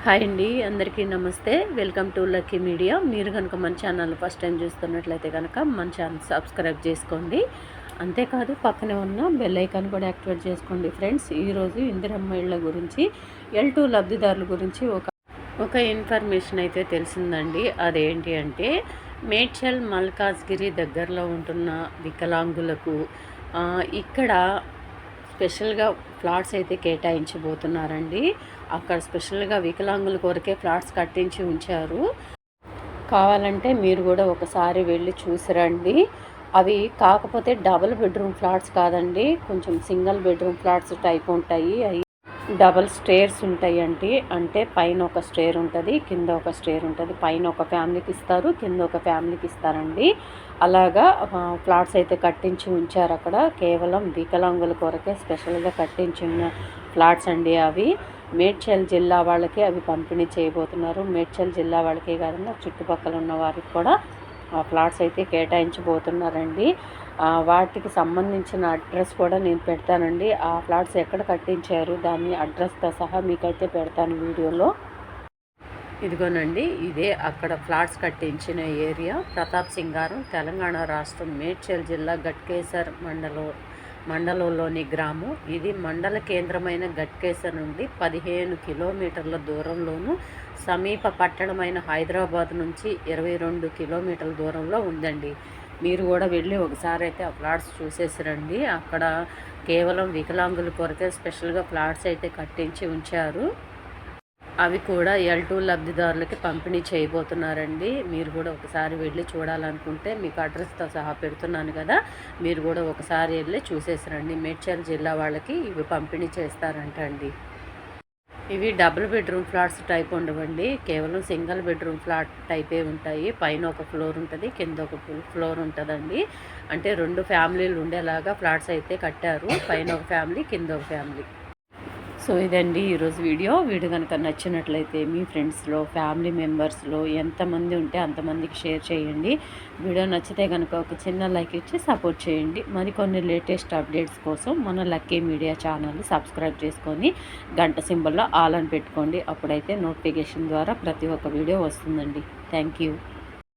Hi అండి, అందరికీ నమస్తే. Welcome to lucky media. మీరు కనుక మన ఛానల్ ఫస్ట్ టైం చూస్తున్నట్లయితే కనుక మన ఛానల్ సబ్స్క్రైబ్ చేసుకోండి. అంతేకాదు పక్కనే ఉన్న బెల్ ఐకాన్ కూడా యాక్టివేట్ చేసుకోండి. ఫ్రెండ్స్, ఈరోజు ఇందిరమ్మ ఇళ్ళ గురించి L2 లబ్ధిదారుల గురించి ఒక ఇన్ఫర్మేషన్ అయితే తెలిసిందండి. అదేంటి అంటే మేడ్చల్ మల్కాజ్గిరి దగ్గరలో ఉంటున్న వికలాంగులకు ఇక్కడ స్పెషల్గా ఫ్లాట్స్ అయితే కేటాయించబోతున్నారండి. అక్కడ స్పెషల్గా వికలాంగుల కొరకే ఫ్లాట్స్ కట్టించి ఉంచారు. కావాలంటే మీరు కూడా ఒకసారి వెళ్ళి చూసిరండి. అవి కాకపోతే డబుల్ బెడ్రూమ్ ఫ్లాట్స్ కాదండి, కొంచెం సింగిల్ బెడ్రూమ్ ఫ్లాట్స్ టైప్ ఉంటాయి. అవి డబల్ స్టేర్స్ ఉంటాయండి. అంటే పైన ఒక స్టేర్ ఉంటుంది, కింద ఒక స్టేర్ ఉంటుంది. పైన ఒక ఫ్యామిలీకి ఇస్తారు, కింద ఒక ఫ్యామిలీకి ఇస్తారండి. అలాగా ఫ్లాట్స్ అయితే కట్టించి ఉంచారు అక్కడ. కేవలం వికలాంగుల కొరకే స్పెషల్గా కట్టించిన ఫ్లాట్స్ అండి అవి. మేడ్చల్ జిల్లా వాళ్ళకి అవి పంపిణీ చేయబోతున్నారు. మేడ్చల్ జిల్లా వాళ్ళకే కాకుండా చుట్టుపక్కల ఉన్న వారికి కూడా ఫ్లాట్స్ అయితే కేటాయించబోతున్నారండి. వాటికి సంబంధించిన అడ్రస్ కూడా నేను పెడతానండి. ఆ ఫ్లాట్స్ ఎక్కడ కట్టించారు దాన్ని అడ్రస్తో సహా మీకైతే పెడతాను వీడియోలో. ఇదిగోనండి, ఇదే అక్కడ ఫ్లాట్స్ కట్టించిన ఏరియా. ప్రతాప్ సింగారం, తెలంగాణ రాష్ట్రం, మేడ్చల్ జిల్లా గట్కేసర్ మండలంలోని గ్రామం. ఇది మండల కేంద్రమైన గట్కేసర్ నుండి 15 కిలోమీటర్ల దూరంలోను, సమీప పట్టణమైన హైదరాబాద్ నుంచి 22 కిలోమీటర్ల దూరంలో ఉందండి. మీరు కూడా వెళ్ళి ఒకసారి అయితే ఆ ఫ్లాట్స్ చూసేసి రండి. అక్కడ కేవలం వికలాంగుల కొరకే స్పెషల్గా ఫ్లాట్స్ అయితే కట్టించి ఉంచారు. అవి కూడా L2 లబ్ధిదారులకి పంపిణీ చేయబోతున్నారండి. మీరు కూడా ఒకసారి వెళ్ళి చూడాలనుకుంటే మీకు అడ్రస్తో సహా పెడుతున్నాను కదా, మీరు కూడా ఒకసారి వెళ్ళి చూసేసిరండి. మేడ్చల్ జిల్లా వాళ్ళకి ఇవి పంపిణీ చేస్తారంట అండి. ఇవి డబుల్ బెడ్రూమ్ ఫ్లాట్స్ టైప్ ఉండవండి, కేవలం సింగిల్ బెడ్రూమ్ ఫ్లాట్ టైపే ఉంటాయి. పైన ఒక ఫ్లోర్ ఉంటుంది, కింద ఒక ఫ్లోర్ ఉంటుందండి. అంటే 2 ఫ్యామిలీలు ఉండేలాగా ఫ్లాట్స్ అయితే కట్టారు. పైన ఒక ఫ్యామిలీ, కింద ఒక ఫ్యామిలీ. సో ఇదండి ఈరోజు వీడియో కనుక నచ్చినట్లయితే మీ ఫ్రెండ్స్లో, ఫ్యామిలీ మెంబర్స్లో ఎంతమంది ఉంటే అంతమందికి షేర్ చేయండి. వీడియో నచ్చితే కనుక ఒక చిన్న లైక్ ఇచ్చి సపోర్ట్ చేయండి. మరికొన్ని లేటెస్ట్ అప్డేట్స్ కోసం మన లక్కీ మీడియా ఛానల్ని సబ్స్క్రైబ్ చేసుకొని గంట సింబల్లో ఆల్ అని పెట్టుకోండి. అప్పుడైతే నోటిఫికేషన్ ద్వారా ప్రతి ఒక్క వీడియో వస్తుందండి. Thank you.